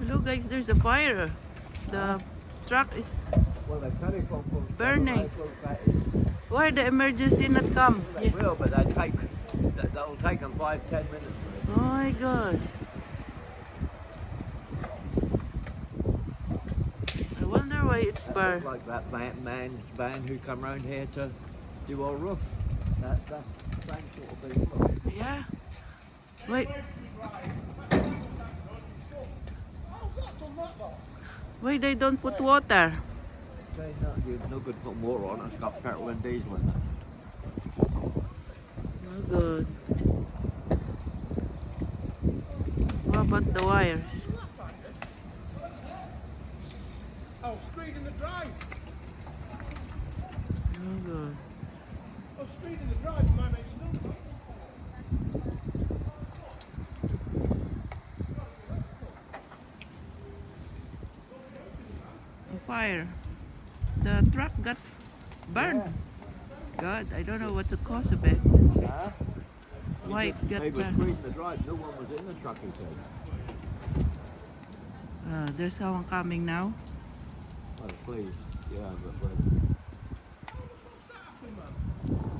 Hello guys, there's a fire. The truck is burning. Why the emergency not come? They will, but that'll take them 5-10 minutes. Oh my gosh. I wonder why it's burned. Like that man who come round here to do our roof. That's the same sort of thing. Look. Yeah. Wait. Why they don't put water? No good putting water on it. It's got petrol and diesel in it. No good. What about the wires? Oh, street in the drive. No good. Oh, street in the drive, my mate's number. A fire. The truck got burned. God, I don't know what the cause of it. Huh? Why it got They were burned. street in the drive. No one was in the truck, he said. There's someone coming now. Oh, please. Yeah, but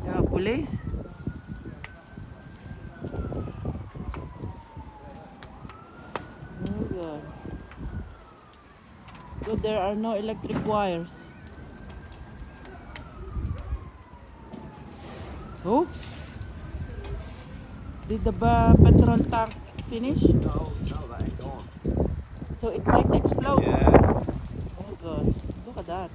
Yeah, police. Oh God. So there are no electric wires. Oh? Did the petrol tank finish? no, that ain't gone. So it might explode. Yeah. Oh gosh, look at that.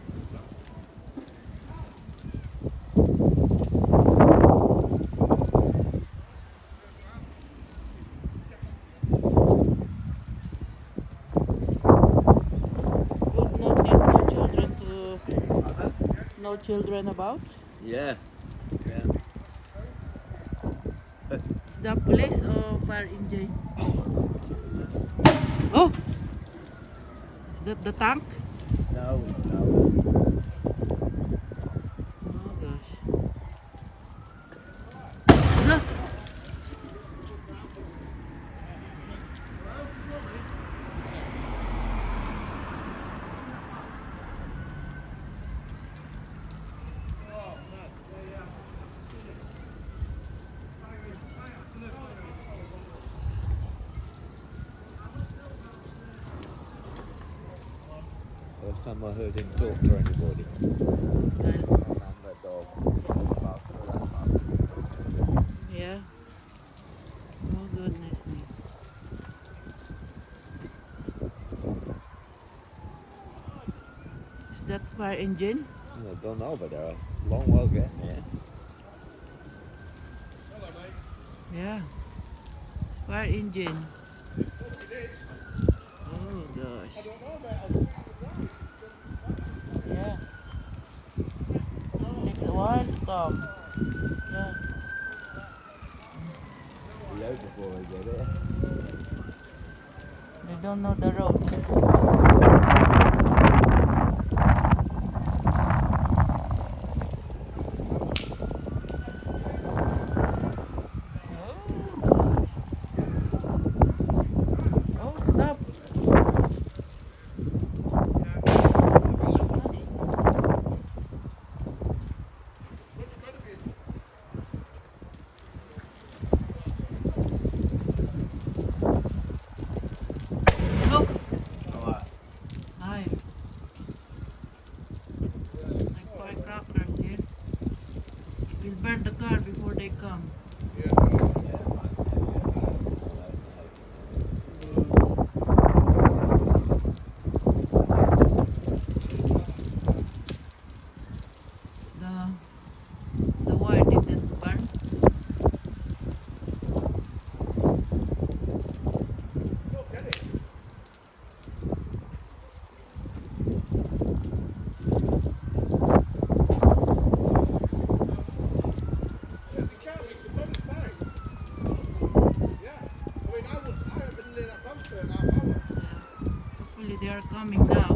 Good, no children no children about. Yeah. Yeah. Is that police or fire engine? Oh! Is that the tank? No. Oh gosh. Look! First time I heard him talk to anybody. And that dog. Yeah. Oh goodness me. Is that fire engine? I don't know, but they're a long while getting there. Hello, mate. Yeah. It's fire engine. It is. Oh gosh. I don't know, mate. Yeah. Takes a while to come. Yeah. Load before they get it. They don't know the road. Oh, stop. Go. Hi. Like firecrackers here. We'll burn the car before they come. The wire didn't burn. Hopefully they are coming now.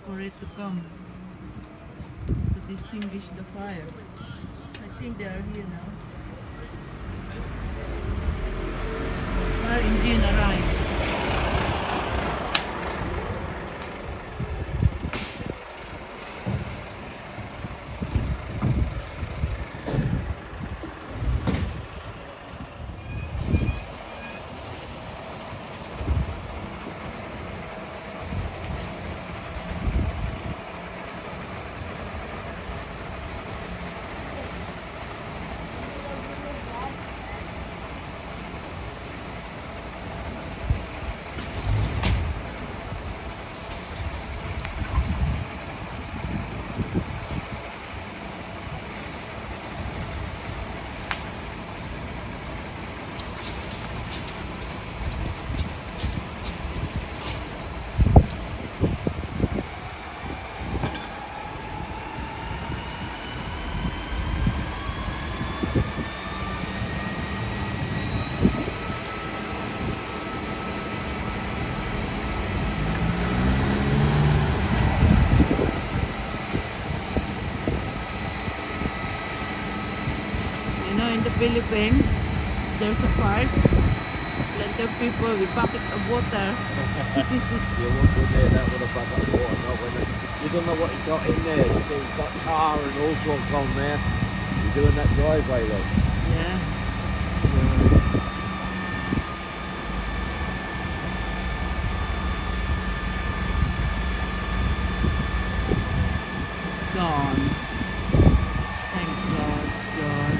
for it to come to distinguish the fire. I think they are here now. Fire engine arrived. You know, in the Philippines, there's a park. Plenty of people with bucket of water. You won't go near that with a bucket of water, not when you don't know what he's got in there. He's got tar and all sorts on there. You're doing that driveway though. Yeah. Gone. Thank God, gone.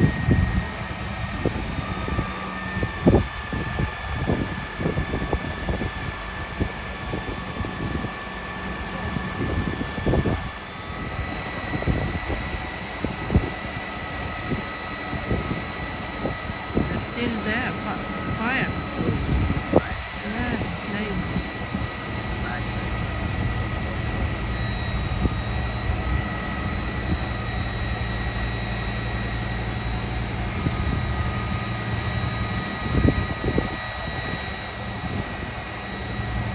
It's still there, fire. Yeah, flame.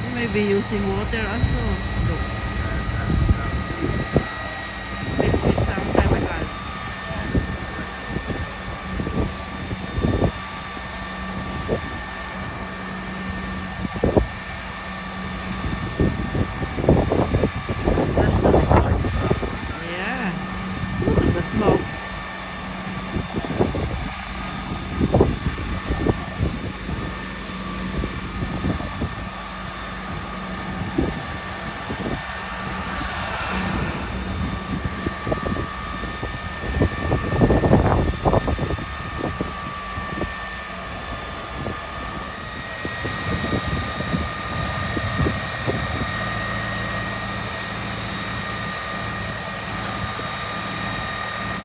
You may be using water as well.